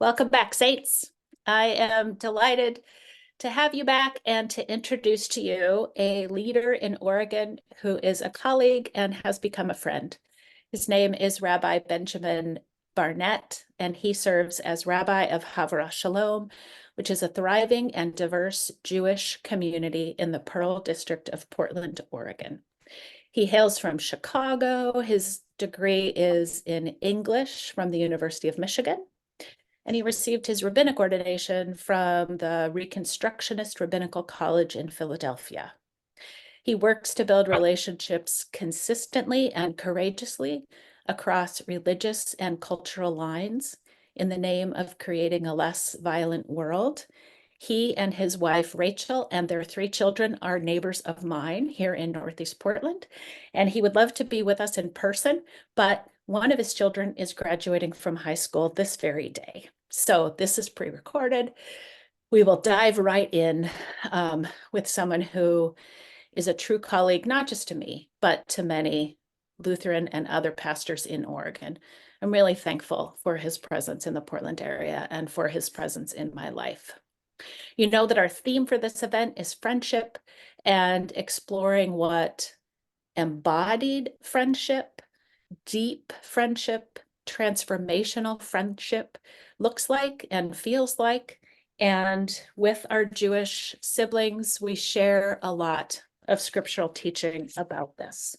Welcome back, Saints. I am delighted to have you back and to introduce to you a leader in Oregon who is a colleague and has become a friend. His name is Rabbi Benjamin Barnett, and he serves as Rabbi of Havurah Shalom, which is a thriving and diverse Jewish community in the Pearl District of Portland, Oregon. He hails from Chicago. His degree is in English from the University of Michigan, and he received his rabbinic ordination from the Reconstructionist Rabbinical College in Philadelphia. He works to build relationships consistently and courageously across religious and cultural lines in the name of creating a less violent world. He and his wife, Rachel, and their 3 children are neighbors of mine here in Northeast Portland, and he would love to be with us in person, but one of his children is graduating from high school this very day. So this is pre-recorded. We will dive right in with someone who is a true colleague, not just to me, but to many Lutheran and other pastors in Oregon. I'm really thankful for his presence in the Portland area and for his presence in my life. You know that our theme for this event is friendship and exploring what embodied friendship, deep friendship, transformational friendship looks like and feels like. And with our Jewish siblings, we share a lot of scriptural teaching about this.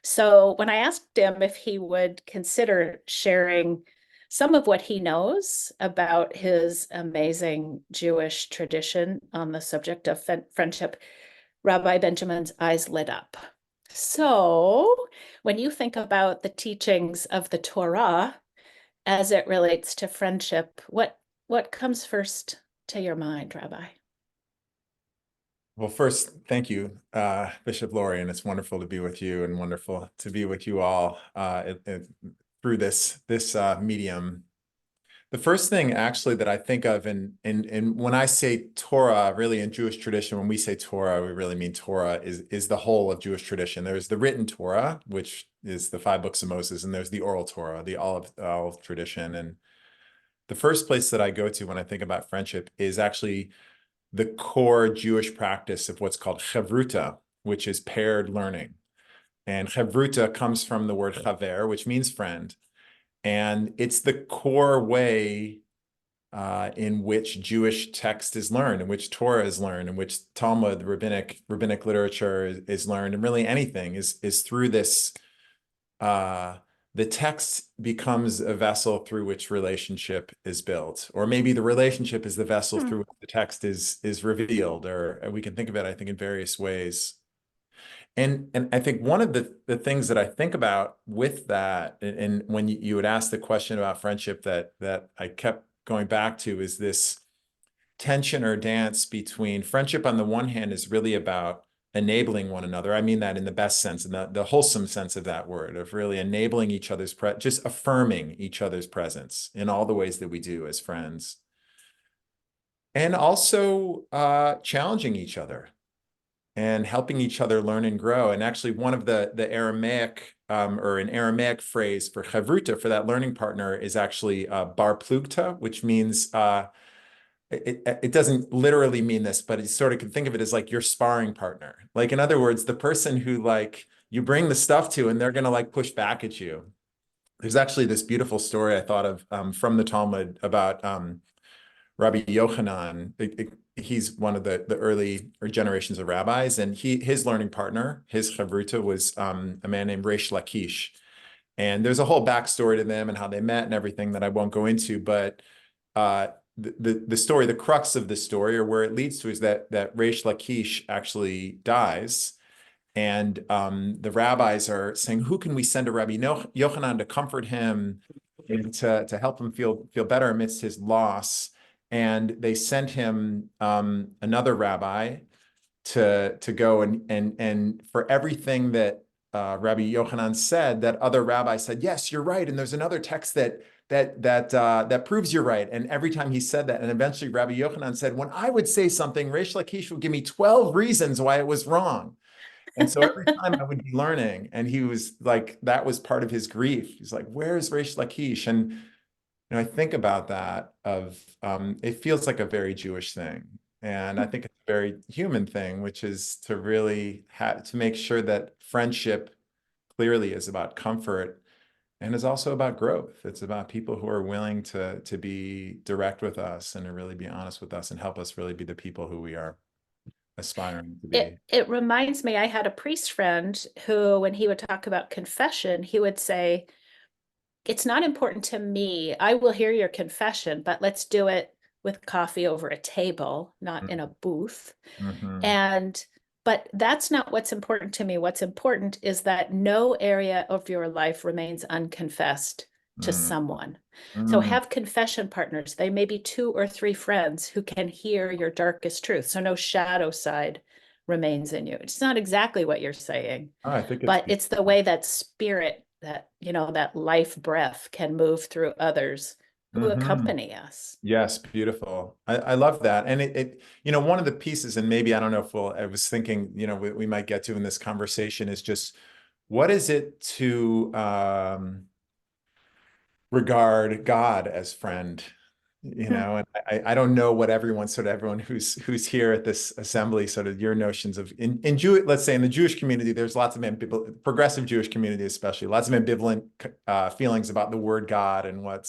So when I asked him if he would consider sharing some of what he knows about his amazing Jewish tradition on the subject of friendship, Rabbi Benjamin's eyes lit up. So when you think about the teachings of the Torah as it relates to friendship, what comes first to your mind, Rabbi? Well, first, thank you, Bishop Laurie, and it's wonderful to be with you and wonderful to be with you all through this medium. The first thing actually that I think of and when I say Torah, really in Jewish tradition, when we say Torah, we really mean Torah is the whole of Jewish tradition. There's the written Torah, which is the 5 books of Moses, and there's the oral Torah, the olive tradition. And the first place that I go to when I think about friendship is actually the core Jewish practice of what's called chavruta, which is paired learning. And chavruta comes from the word chaver, which means friend. And it's the core way in which Jewish text is learned, in which Torah is learned, in which Talmud, rabbinic literature is learned, and really anything is through this. The text becomes a vessel through which relationship is built, or maybe the relationship is the vessel through which the text is revealed, or we can think of it, I think, in various ways. And I think one of the things that I think about with that, and when you would ask the question about friendship that I kept going back to, is this tension or dance between friendship on the one hand is really about enabling one another. I mean that in the best sense, in the wholesome sense of that word, of really enabling each other's, just affirming each other's presence in all the ways that we do as friends. And also challenging each other and helping each other learn and grow. And actually one of the Aramaic or an Aramaic phrase for chavruta, for that learning partner, is actually bar plugta, which means it doesn't literally mean this, but it sort of can think of it as like your sparring partner. Like, in other words, the person who like you bring the stuff to and they're going to like push back at you. There's actually this beautiful story I thought of from the Talmud about Rabbi Yochanan. He's one of the early generations of rabbis, and his learning partner, his chavruta, was a man named Reish Lakish. And there's a whole backstory to them and how they met and everything that I won't go into, but the story, the crux of the story, or where it leads to, is that Reish Lakish actually dies, and the rabbis are saying, who can we send to Rabbi Yochanan to comfort him and to help him feel better amidst his loss? And they sent him another rabbi to go and for everything that Rabbi Yochanan said, that other rabbi said, yes, you're right, and there's another text that proves you're right. And every time he said that, and eventually Rabbi Yochanan said, when I would say something, Reish Lakish would give me 12 reasons why it was wrong. And so every time I would be learning, and he was like, that was part of his grief. He's like, where's Reish Lakish? And I think about that of it feels like a very Jewish thing. And I think it's a very human thing, which is to really have to make sure that friendship clearly is about comfort and is also about growth. It's about people who are willing to be direct with us and to really be honest with us and help us really be the people who we are aspiring to be. It reminds me, I had a priest friend who, when he would talk about confession, he would say, it's not important to me. I will hear your confession, but let's do it with coffee over a table, not in a booth. Mm-hmm. And but that's not what's important to me. What's important is that no area of your life remains unconfessed to someone. So Mm-hmm. have confession partners. They may be 2 or 3 friends who can hear your darkest truth. So no shadow side remains in you. It's not exactly what you're saying, Oh, I think it's but it's the beautiful. way that spirit, that, that life breath can move through others who Mm-hmm. accompany us. Yes, beautiful. I love that. And one of the pieces, and maybe I don't know if I was thinking, we might get to in this conversation is just what is it to regard God as friend, and I don't know what everyone who's here at this assembly, sort of your notions of in Jew, let's say in the Jewish community, there's lots of progressive Jewish community, especially lots of ambivalent feelings about the word God and but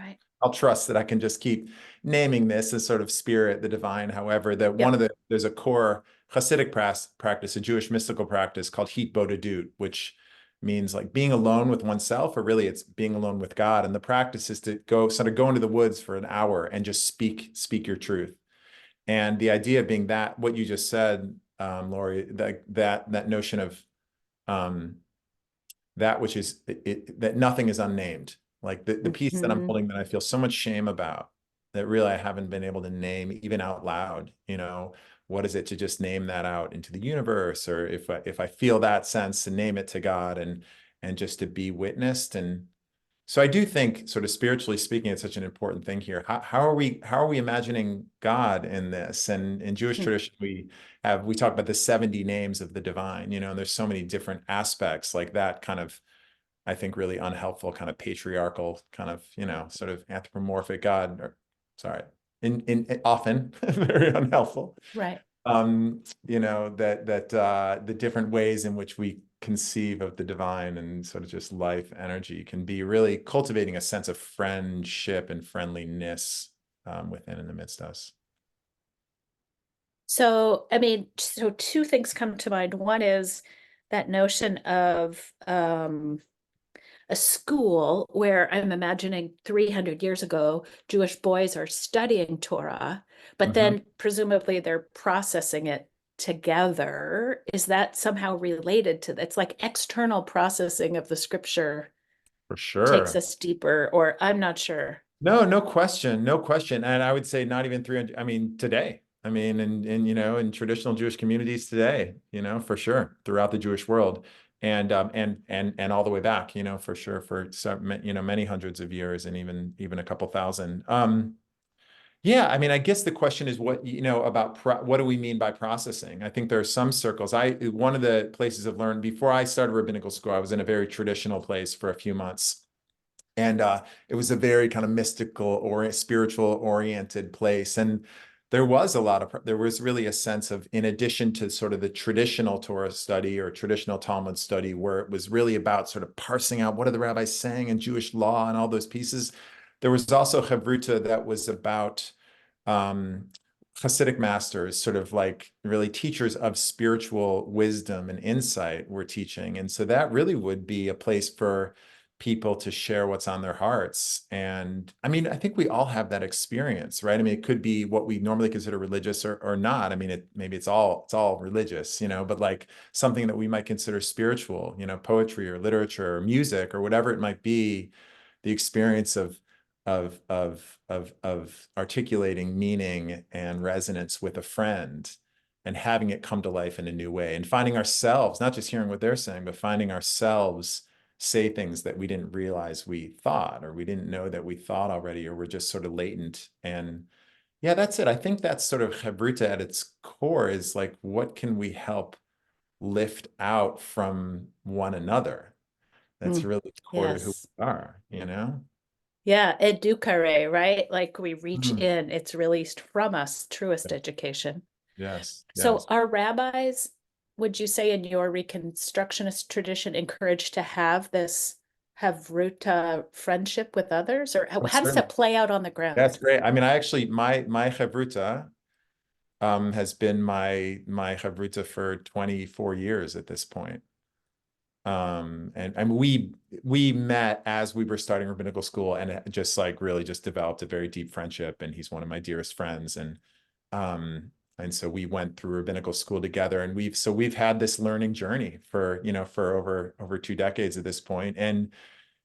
Right. I'll trust that I can just keep naming this as sort of spirit, the divine, however, that Yep. there's a core Hasidic practice, a Jewish mystical practice called hitbodedut, which means like being alone with oneself, or really it's being alone with God. And the practice is to go into the woods for an hour and just speak your truth. And the idea being that what you just said, Lori, that notion of um, that which is that nothing is unnamed. Like the piece that I'm Mhm. holding that I feel so much shame about, that really I haven't been able to name even out loud. What is it to just name that out into the universe, or if I feel that sense, to name it to God and just to be witnessed. And so I do think, sort of spiritually speaking, it's such an important thing here. How are we imagining God in this? And in Jewish tradition, we talk about the 70 names of the divine, and there's so many different aspects like that kind of, I think, really unhelpful kind of patriarchal kind of, sort of anthropomorphic God, or sorry, in often very unhelpful. Right. That the different ways in which we conceive of the divine and sort of just life energy can be really cultivating a sense of friendship and friendliness within and amidst us. So, I mean, so 2 things come to mind. One is that notion of a school where I'm imagining 300 years ago, Jewish boys are studying Torah, but Mhm. then presumably they're processing it together. Is that somehow related to that? It's like external processing of the scripture For takes sure. us deeper, or I'm not sure. No, no question, no question. And I would say not even 300, I mean, today. I mean, in traditional Jewish communities today, for sure, throughout the Jewish world. And all the way back, for sure, for some, many hundreds of years, and even a couple thousand. Yeah, I mean, I guess the question is about what do we mean by processing? I think there are some circles. One of the places I've learned before I started rabbinical school, I was in a very traditional place for a few months. And it was a very kind of mystical or spiritual oriented place. And there was really a sense of, in addition to sort of the traditional Torah study or traditional Talmud study, where it was really about sort of parsing out what are the rabbis saying in Jewish law and all those pieces, there was also Chavruta that was about um, Hasidic masters, sort of like really teachers of spiritual wisdom and insight, were teaching. And so that really would be a place for people to share what's on their hearts. And I mean, I think we all have that experience, right? I mean, it could be what we normally consider religious or not. I mean, maybe it's all religious, but like something that we might consider spiritual, poetry or literature or music or whatever it might be, the experience of articulating meaning and resonance with a friend and having it come to life in a new way, and finding ourselves, not just hearing what they're saying, but finding ourselves say things that we didn't realize we thought, or we didn't know that we thought already, or were just sort of latent. And yeah, that's it. I think that's sort of Chavruta at its core, is like, what can we help lift out from one another? That's Mm, really core to who yes. we are, Yeah, educare, right? Like we reach Mm. in, it's released from us, truest education. Yes, So yes. are rabbis, would you say in your Reconstructionist tradition, encouraged to have this, have root friendship with others? Or Oh, how does that certainly. play out on the That's ground? great. I mean, I actually my chavruta has been my chavruta for 24 years at this point. And we met as we were starting rabbinical school, and it just like really just developed a very deep friendship, and he's one of my dearest friends. And so we went through rabbinical school together, and we've had this learning journey for, for over 2 decades at this point. And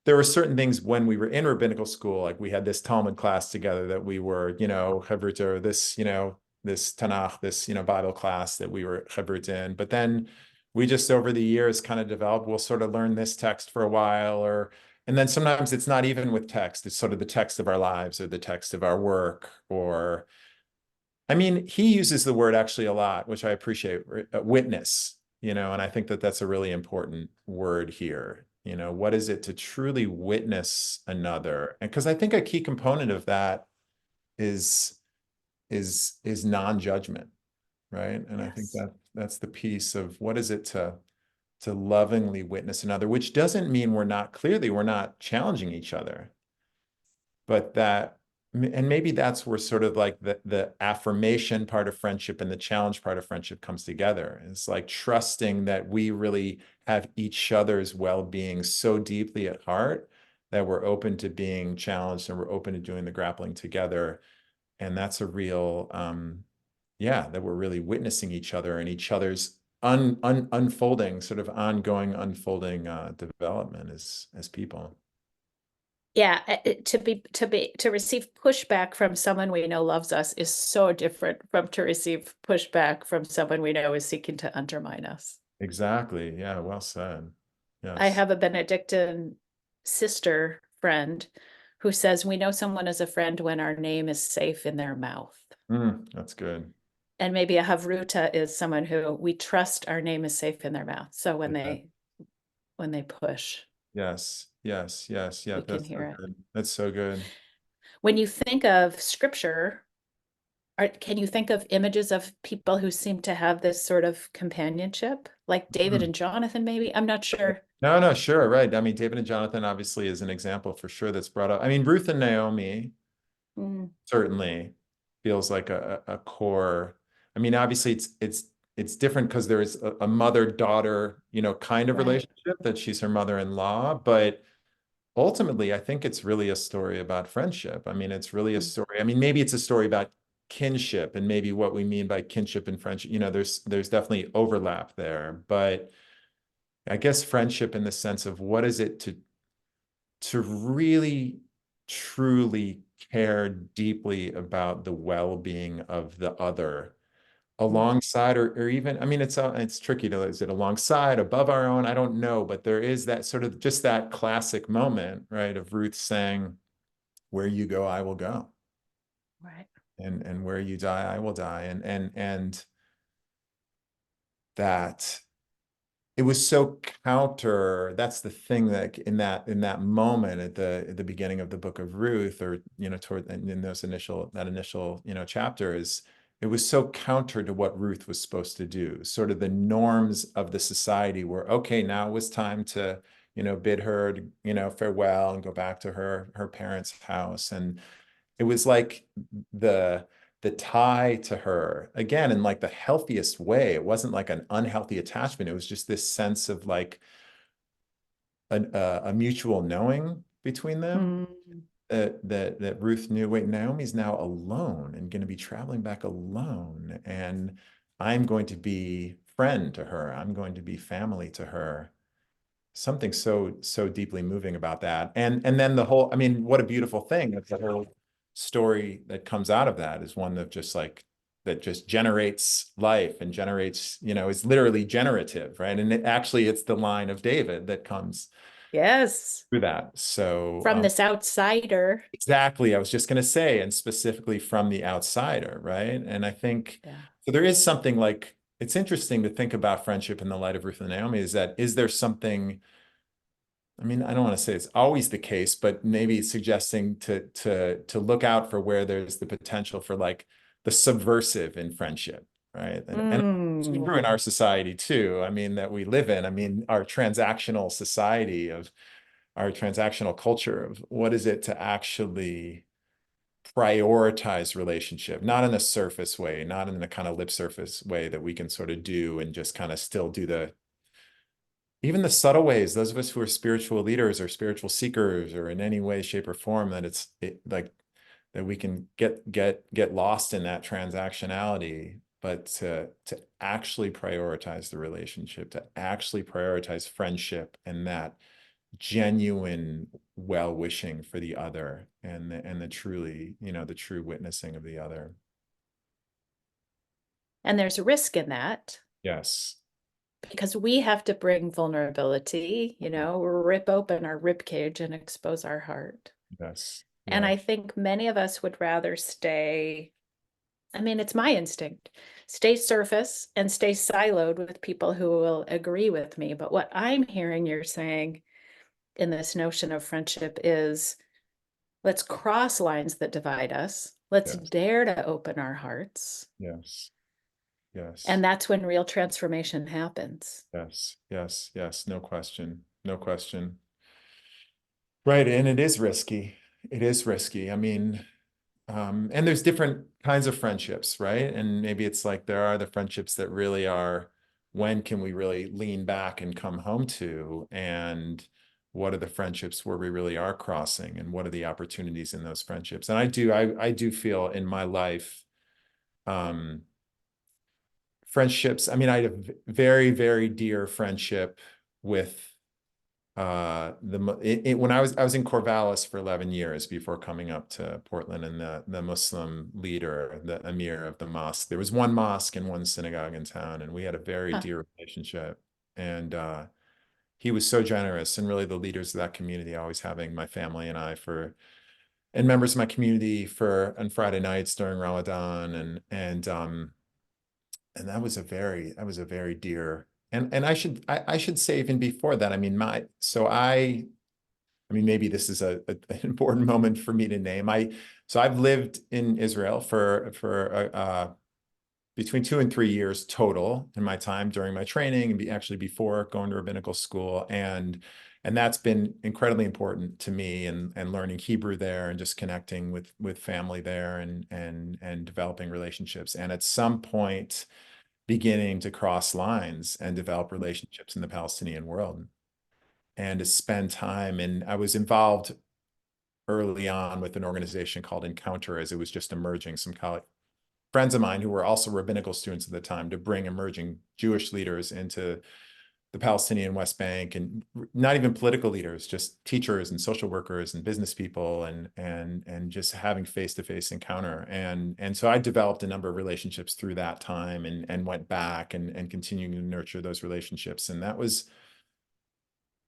there were certain things when we were in rabbinical school, like we had this Talmud class together that we were, chavruta, or this, this Tanakh, this, Bible class that we were chavruta in. But then we just over the years kind of developed, we'll sort of learn this text for a while, and then sometimes it's not even with text, it's sort of the text of our lives or the text of our work, or, I mean, he uses the word actually a lot, which I appreciate, witness, and I think that that's a really important word here. What is it to truly witness another? And because I think a key component of that is is non-judgment, right? And I think Yes. that that's the piece of what is it to lovingly witness another, which doesn't mean we're not challenging each other, but that, and maybe that's where sort of like the affirmation part of friendship and the challenge part of friendship comes together. It's like trusting that we really have each other's well-being so deeply at heart that we're open to being challenged, and we're open to doing the grappling together. And that's a real, yeah, that we're really witnessing each other and each other's unfolding, sort of ongoing unfolding development as people. Yeah, to receive pushback from someone we know loves us is so different from to receive pushback from someone we know is seeking to undermine us. Exactly. Yeah, well said. I Yes. have a Benedictine sister friend who says we know someone is a friend when our name is safe in their mouth. That's good. And maybe a Havruta is someone who we trust our name is safe in their mouth. So Yeah. when they push, Yes. Yes. Yes. Yeah. we can That's so hear it. good. That's so good. When you think of scripture, can you think of images of people who seem to have this sort of companionship, like David Mm. and Jonathan, maybe? I'm not sure. No, no, sure. Right. I mean, David and Jonathan obviously is an example for sure that's brought up. I mean, Ruth and Naomi Mm, certainly feels like a core. I mean, obviously it's different because there's a mother-daughter, kind of right. relationship that she's her mother-in-law, but ultimately, I think it's really a story about friendship. I mean, it's really a Mm, story. I mean, maybe it's a story about kinship, and maybe what we mean by kinship and friendship, there's definitely overlap there. But I guess friendship in the sense of what is it to really truly care deeply about the well-being of the other mm. alongside, or even, I mean, it's tricky to, is it alongside, above our own? I don't know, but there is that sort of just that classic moment, right, of Ruth saying, where you go, I will go. Right. And where you die, I will die. And that it was so counter. That's the thing, that in that moment at the beginning of the book of Ruth, or toward in that initial chapter, is it was so counter to what Ruth was supposed to do. Sort of the norms of the society were, okay, now it was time to bid her farewell and go back to her parents' house. And it was like the the tie to her, again, in like the healthiest way. It wasn't like an unhealthy attachment. It was just this sense of like a mutual knowing between them, Mm, that Ruth knew, wait, Naomi's now alone and going to be traveling back alone, and I'm going to be friend to her. I'm going to be family to her. Something so deeply moving about that. And then the whole, I mean, what a beautiful thing that the whole story that comes out of that is one of just like, that just generates life and generates, is literally generative, right? And it's the line of David that comes yes. through that. So From this outsider. exactly, I was just going to say, and specifically from the outsider, right? And I think Yeah. so there is something like, it's interesting to think about friendship in the light of Ruth and Naomi, is there something I mean, I don't want to say it's always the case, but maybe suggesting to look out for where there's the potential for like the subversive in friendship, right? And it's Mm. true in our society too. I mean, that we live in. I mean, our transactional society of our transactional culture of what is it to actually prioritize relationship, not in a surface way, not in the kind of lip surface way that we can sort of do and just kind of still do the even the subtle ways, those of us who are spiritual leaders or spiritual seekers or in any way, shape, or form, that like that we can get lost in that transactionality, but to actually prioritize the relationship, to actually prioritize friendship and that genuine well-wishing for the other and the truly, the true witnessing of the other. And there's a risk in that Yes. because we have to bring vulnerability, rip open our rib cage and expose our heart. Yes. And Yeah. I think many of us would rather stay, I mean, it's my instinct, stay surface and stay siloed with people who will agree with me. But what I'm hearing you're saying in this notion of friendship is let's cross lines that divide us. Let's Yes. dare to open our hearts. Yes. Yes. And that's when real transformation happens. Yes, yes, yes, no question, no question. Right, and it is risky. It is risky. I mean, and there's different kinds of friendships, right? And maybe it's like there are the friendships that really are, when can we really lean back and come home to? And what are the friendships where we really are crossing? And what are the opportunities in those friendships? And I do feel in my life, um, friendships. I mean, I had a very, very dear friendship with when I was in Corvallis for 11 years before coming up to Portland, and the Muslim leader, the emir of the mosque. There was one mosque and one synagogue in town, and we had a very Huh. dear relationship. And he was so generous, and really the leaders of that community always having my family and I and members of my community for on Friday nights during Ramadan, and that was a very dear, and I should say even before that, I mean I mean maybe this is an important moment for me to name. So I've lived in Israel for between 2 and 3 years total in my time during my training and actually before going to rabbinical school, and that's been incredibly important to me, and learning Hebrew there and just connecting with family there and developing relationships, and at some point beginning to cross lines and develop relationships in the Palestinian world and to spend time. And I was involved early on with an organization called Encounter as it was just emerging, some college friends of mine who were also rabbinical students at the time, to bring emerging Jewish leaders into the Palestinian West Bank, and not even political leaders, just teachers and social workers and business people, and just having face-to-face encounter. And so I developed a number of relationships through that time, and went back and continuing to nurture those relationships. And that was,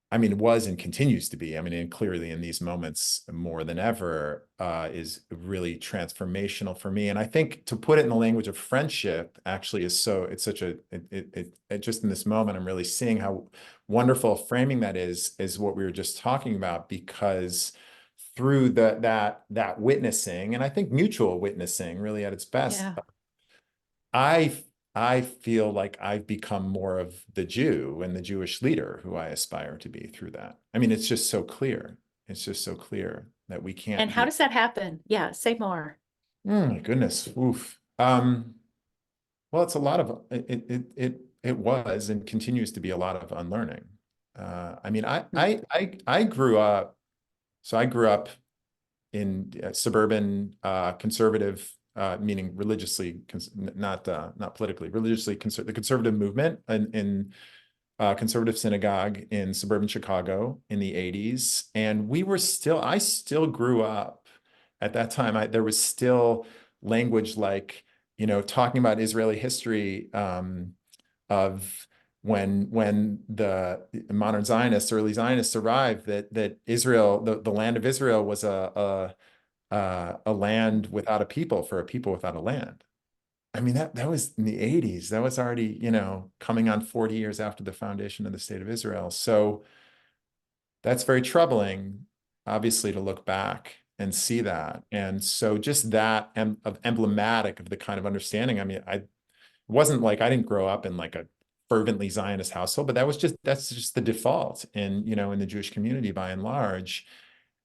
I mean, it was and continues to be. I mean, and clearly in these moments more than ever, is really transformational for me. And I think to put it in the language of friendship actually is it's such it just in this moment, I'm really seeing how wonderful framing that is what we were just talking about, because through that witnessing, and I think mutual witnessing really at its best, Yeah. I I feel like I've become more of the Jew and the Jewish leader who I aspire to be through that. I mean, it's just so clear. It's just so clear that we And can't how be. does that happen? Yeah, say more. Oh my goodness. Oof. Well, it's a lot of it was and continues to be a lot of unlearning. I mean, Hmm. I grew up. So I grew up in suburban conservative, meaning religiously, not politically, religiously the conservative movement in conservative synagogue in suburban Chicago in the 80s. And I still grew up at that time. There was still language like, talking about Israeli history, of when the modern Zionists, early Zionists arrived, that Israel, the land of Israel, was a land without a people, for a people without a land. I mean, that was in the 80s. That was already, coming on 40 years after the foundation of the state of Israel. So that's very troubling, obviously, to look back and see that. And so just that of emblematic of the kind of understanding. I mean, I wasn't like I didn't grow up in like a fervently Zionist household, but that's just the default in, in the Jewish community by and large.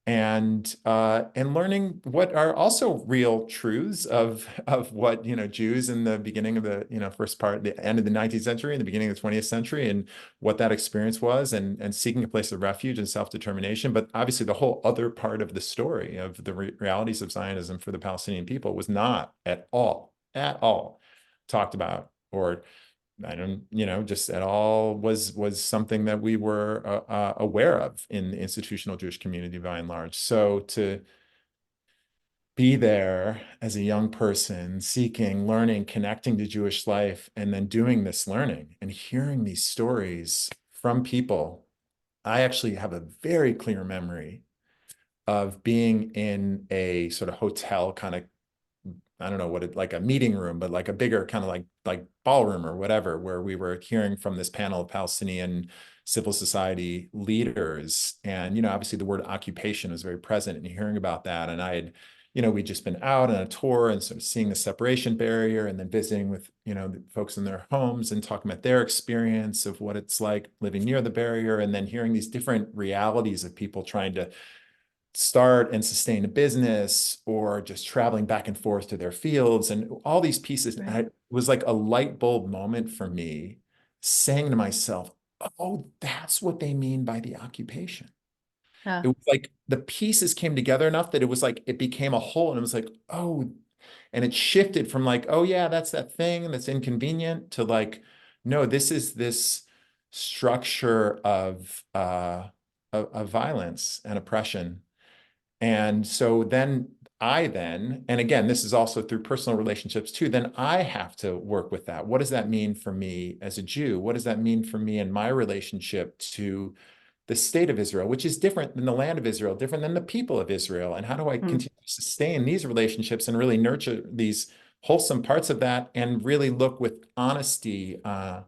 And learning what are also real truths of what Jews in the beginning of the first part, the end of the 19th century and the beginning of the 20th century, and what that experience was, and seeking a place of refuge and self-determination. But obviously the whole other part of the story of the realities of Zionism for the Palestinian people was not at all talked about, or I don't, just at all was something that we were aware of in the institutional Jewish community by and large. So to be there as a young person, seeking, learning, connecting to Jewish life, and then doing this learning and hearing these stories from people, I actually have a very clear memory of being in a sort of hotel kind of, I don't know what it, like a meeting room, but like a bigger kind of like ballroom or whatever, where we were hearing from this panel of Palestinian civil society leaders. And, obviously the word occupation was very present, and hearing about that. And I had, we'd just been out on a tour and sort of seeing the separation barrier, and then visiting with, the folks in their homes and talking about their experience of what it's like living near the barrier, and then hearing these different realities of people trying to start and sustain a business, or just traveling back and forth to their fields, and all these pieces. Right. And it was like a light bulb moment for me, saying to myself, oh, that's what they mean by the occupation. It was like the pieces came together enough that it was like it became a whole, and it was like, oh, and it shifted from like, oh yeah, that's that thing that's inconvenient, to like, no, this is this structure of violence and oppression. And so then and again, this is also through personal relationships too, then I have to work with that. What does that mean for me as a Jew? What does that mean for me in my relationship to the state of Israel, which is different than the land of Israel, different than the people of Israel? And how do I continue to sustain these relationships and really nurture these wholesome parts of that, and really look with honesty, an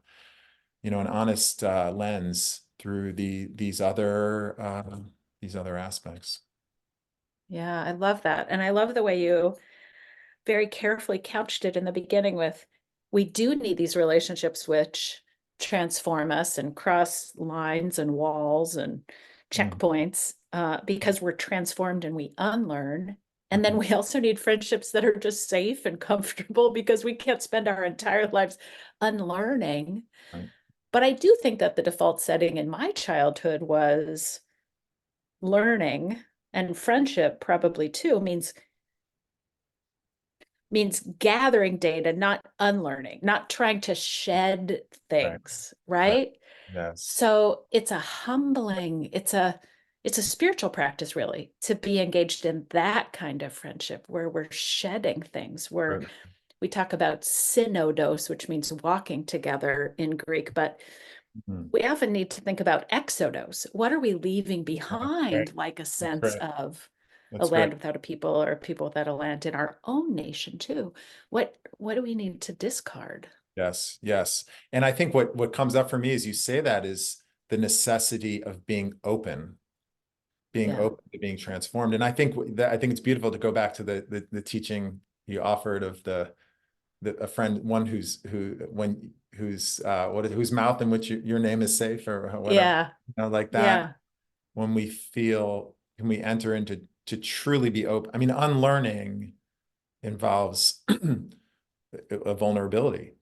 honest lens through these other aspects. Yeah, I love that. And I love the way you very carefully couched it in the beginning with, we do need these relationships which transform us and cross lines and walls and checkpoints, because we're transformed and we unlearn. And then we also need friendships that are just safe and comfortable, because we can't spend our entire lives unlearning. Right. But I do think that the default setting in my childhood was learning, and friendship probably too means gathering data, not unlearning, not trying to shed Right. things, Right. right? Yes. So it's a humbling, it's a spiritual practice really to be engaged in that kind of friendship where we're shedding things, where Right. we talk about synodos, which means walking together in Greek, but we often need to think about exodos. What are we leaving Right. behind, like a That's sense right. of a That's land great. without a people, or a people without a land in our own nation too? What do we need to discard? Yes. Yes. And I think what comes up for me as you say that is the necessity of being Yeah. open to being transformed. And I think it's beautiful to go back to the teaching you offered of a friend, one whose mouth in which your name is safe, or whatever, Yeah. like that. Yeah. When we enter into to truly be open. I mean, unlearning involves a vulnerability, Yeah.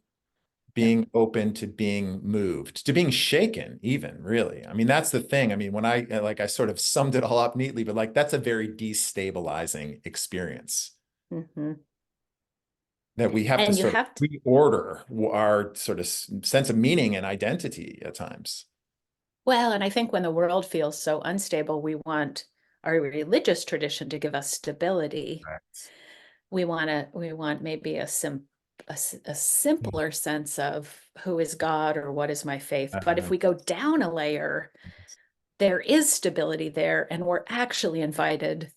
being open to being moved, to being shaken, even, really. I mean, that's the thing. I mean, when I sort of summed it all up neatly, but like that's a very destabilizing experience Hmm. that we have to And you sort of have to, reorder our sort of sense of meaning and identity at times. well, and I think when the world feels so unstable, we want our religious tradition to give us stability. Right. We want maybe a simpler sense of who is God or what is my faith. But if Uh, we go down a layer, there is stability there, and we're actually invited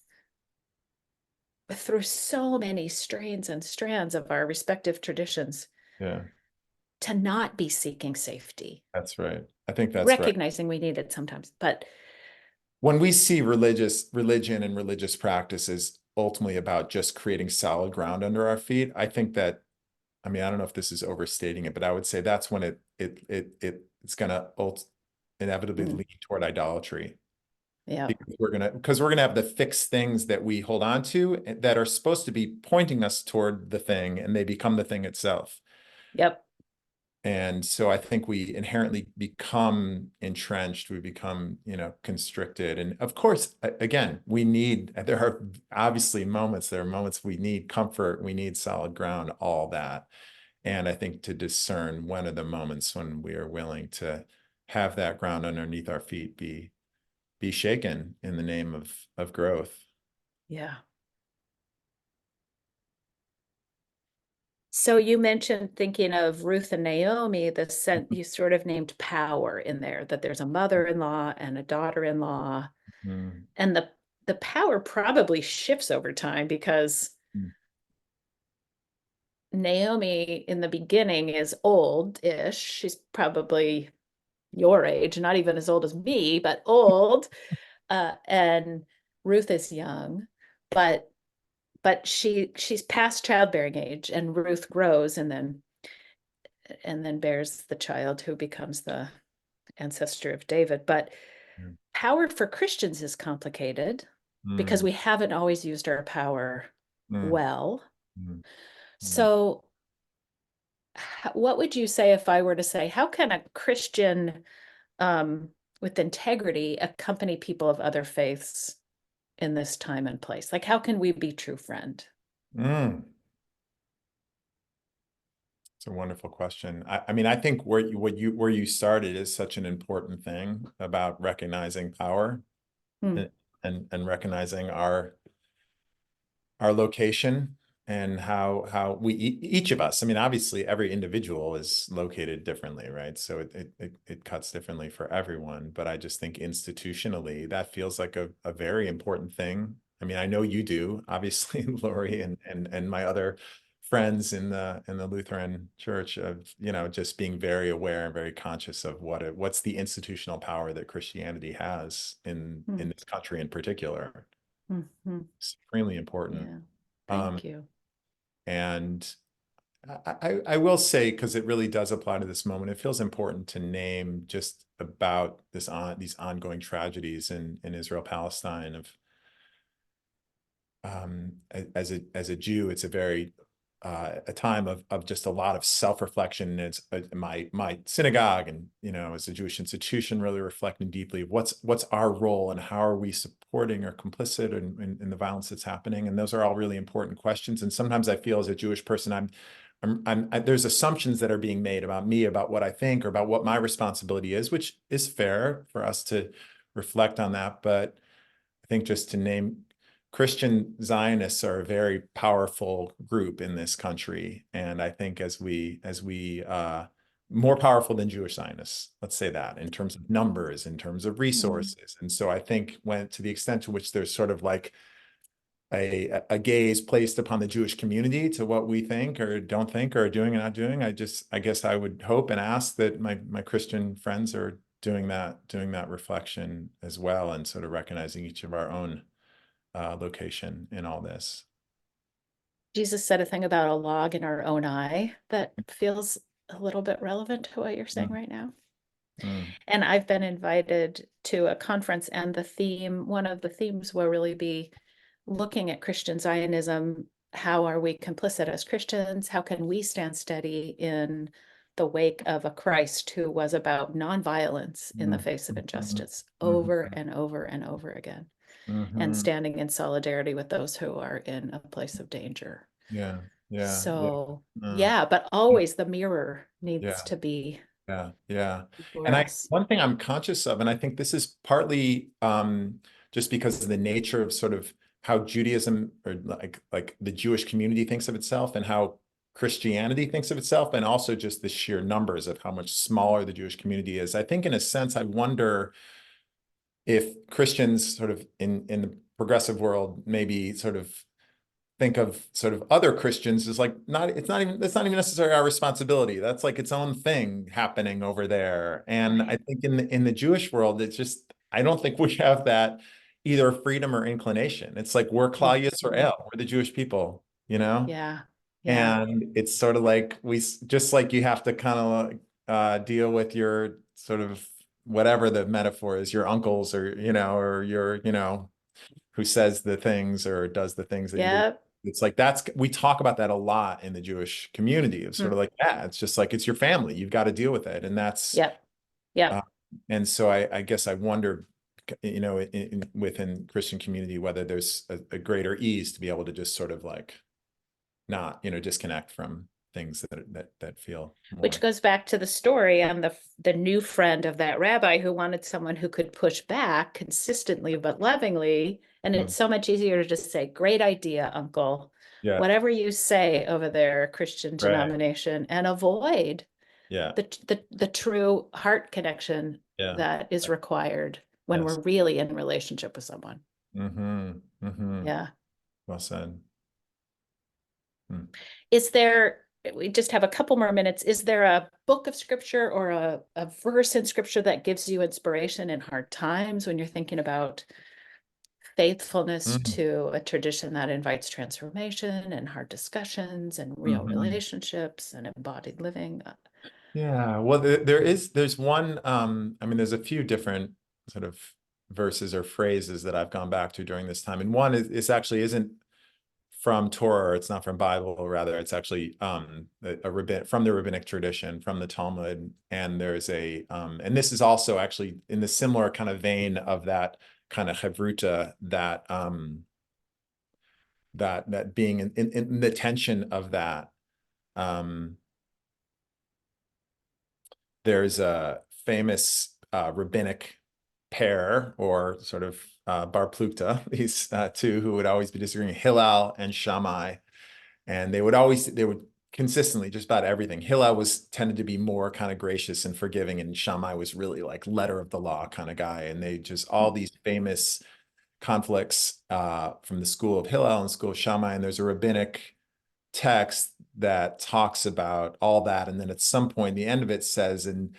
through so many strains and strands of our respective traditions yeah, to not be seeking safety, that's right. I think that's right. recognizing we need it sometimes, but when we see religion and religious practices ultimately about just creating solid ground under our feet, I think that, I mean, I don't know if this is overstating it, but I would say that's when it's going to inevitably Mm, lead toward idolatry. yeah. Because we're gonna have the fixed things that we hold on to that are supposed to be pointing us toward the thing, and they become the thing itself. Yep. And so I think we inherently become entrenched, we become, constricted. And of course, again, there are obviously moments, we need comfort, we need solid ground, all that. And I think to discern when are the moments when we are willing to have that ground underneath our feet be shaken in the name of growth. Yeah. So you mentioned thinking of Ruth and Naomi, you sort of named power in there, that there's a mother-in-law and a daughter-in-law. Mm, And the power probably shifts over time because mm, Naomi in the beginning is old-ish. She's probably your age, not even as old as me, but old. And Ruth is young, but she's past childbearing age, and Ruth grows and then bears the child who becomes the ancestor of David. But mm, power for Christians is complicated because mm, we haven't always used our power mm, well. mm, mm, So what would you say if I were to say, how can a Christian with integrity accompany people of other faiths in this time and place? Like, how can we be true friend? mm. It's a wonderful question. I mean, I think where you started is such an important thing about recognizing power Hmm. and recognizing our location and how each of us, I mean, obviously every individual is located differently, right? So it cuts differently for everyone, but I just think institutionally that feels like a very important thing. I mean, I know you do, obviously, Lori and my other friends in the Lutheran Church, of, just being very aware and very conscious of what's the institutional power that Christianity has Hmm. in this country in particular. Hmm. Extremely important. Yeah. Um, Thank you. and I will say, because it really does apply to this moment, it feels important to name just about these ongoing tragedies in Israel, Palestine. As a Jew, it's a time of just a lot of self-reflection. It's my synagogue, and as a Jewish institution, really reflecting deeply what's our role and how are we supporting or complicit in the violence that's happening. And those are all really important questions. And sometimes I feel as a Jewish person, there's assumptions that are being made about me, about what I think, or about what my responsibility is, which is fair for us to reflect on that. But I think just to name, Christian Zionists are a very powerful group in this country. And I think more powerful than Jewish Zionists, let's say that, in terms of numbers, in terms of Mm. resources. And so I think to the extent to which there's sort of like a gaze placed upon the Jewish community to what we think or don't think or are doing and not doing, I guess I would hope and ask that my Christian friends are doing that reflection as well, and sort of recognizing each of our own location in all this. Jesus said a thing about a log in our own eye that feels a little bit relevant to what you're saying Mm, right now. mm, And I've been invited to a conference, and one of the themes will really be looking at Christian Zionism. How are we complicit as Christians? How can we stand steady in the wake of a Christ who was about nonviolence in the mm, face of mhm, injustice over mhm, and over and over again, and mhm. standing in solidarity with those who are in a place of danger? Yeah, yeah, yeah, So, mm, yeah, but always the mirror needs yeah. to be Yeah, yeah. for And us. one thing I'm conscious of, and I think this is partly just because of the nature of sort of how Judaism, or like the Jewish community thinks of itself, and how Christianity thinks of itself, and also just the sheer numbers of how much smaller the Jewish community is. I think in a sense, I wonder if Christians sort of in the progressive world maybe sort of think of sort of other Christians as like that's not even necessarily our responsibility. That's like its own thing happening over there. And I Right. think in the Jewish world, it's just I don't think we have that either freedom or inclination. It's like we're Claudius or El, we're the Jewish people, you know? Yeah. Yeah. And it's sort of like just like you have to kind of deal with your sort of whatever the metaphor is, your uncles or, or your, who says the things or does the things that you believe. Yep. It's like we talk about that a lot in the Jewish community. It's sort of like, yeah, it's just like it's your family. You've got to deal with it. And that's, Yep. Yep. and so I guess I wonder, within Christian community, whether there's a greater ease to be able to just sort of like not, disconnect from things that feel more. Which goes back to the story on the new friend of that rabbi who wanted someone who could push back consistently but lovingly. And it's so much easier to just say, great idea, uncle. Yeah. Whatever you say over there, Christian denomination, and avoid the true heart connection that is required when we're really in relationship with someone. Yeah. Well said. Is there, we just have a couple more minutes. Is there a book of scripture or a verse in scripture that gives you inspiration in hard times when you're thinking about faithfulness to a tradition that invites transformation and hard discussions and real relationships and embodied living? Yeah, well, there's one, I mean, there's a few different sort of verses or phrases that I've gone back to during this time. And one is actually isn't from Torah, or it's not from Bible, or rather it's actually from the rabbinic tradition, from the Talmud. And there's and this is also actually in the similar kind of vein of that kind of chavruta, that being in the tension of that. There's a famous rabbinic pair, or sort of bar plukta, these two who would always be disagreeing, Hillel and Shammai. And they would consistently, just about everything. Hillel tended to be more kind of gracious and forgiving, and Shammai was really like letter of the law kind of guy. And they just, all these famous conflicts from the school of Hillel and school of Shammai. And there's a rabbinic text that talks about all that. And then at some point, the end of it says, and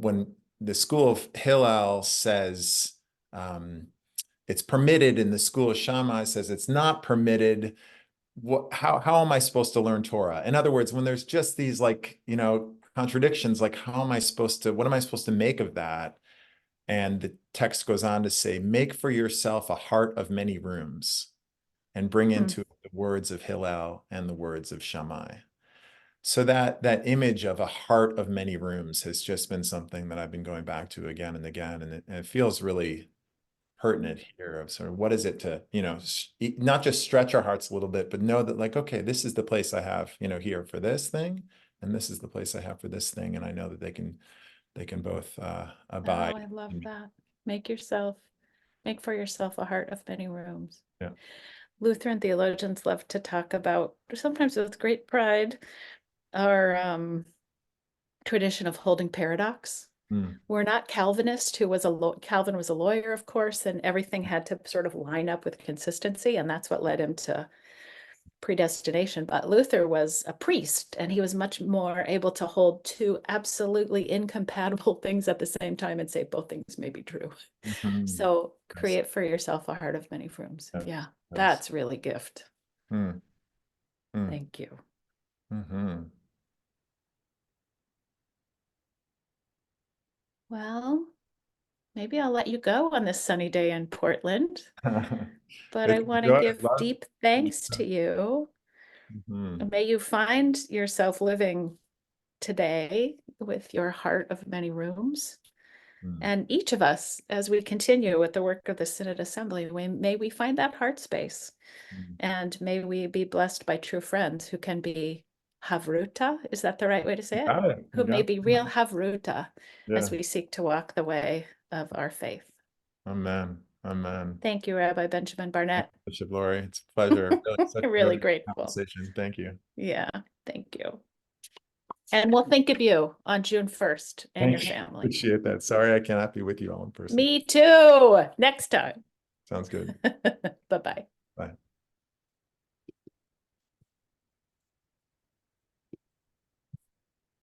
when the school of Hillel says it's permitted, and the school of Shammai says it's not permitted, how am I supposed to learn Torah? In other words, when there's just these like, contradictions, like what am I supposed to make of that? And the text goes on to say, make for yourself a heart of many rooms, and bring into the words of Hillel and the words of Shammai. So that image of a heart of many rooms has just been something that I've been going back to again and again. And it feels really pertinent here, of sort of what is it to, not just stretch our hearts a little bit, but know that like, okay, this is the place I have, here for this thing, and this is the place I have for this thing. And I know that they can both abide. Oh, I love that. Make for yourself a heart of many rooms. Yeah. Lutheran theologians love to talk about, sometimes with great pride, our tradition of holding paradox. We're not Calvinist, Calvin was a lawyer, of course, and everything had to sort of line up with consistency, and that's what led him to predestination. But Luther was a priest, and he was much more able to hold two absolutely incompatible things at the same time and say both things may be true. So create for yourself a heart of many rooms. Yeah, that's really gift. Thank you. Well, maybe I'll let you go on this sunny day in Portland, but I want to give deep thanks to you. May you find yourself living today with your heart of many rooms. And each of us, as we continue with the work of the Synod Assembly, may we find that heart space. And may we be blessed by true friends who can be havruta, is that the right way to say it? Who may be real havruta as we seek to walk the way of our faith. Amen. Amen. Thank you, Rabbi Benjamin Barnett. Bishop Laurie, it's a pleasure. Really grateful. Conversation. Thank you. Yeah, thank you. And we'll think of you on June 1st and your family. Appreciate that. Sorry I cannot be with you all in person. Me too. Next time. Sounds good. Bye-bye.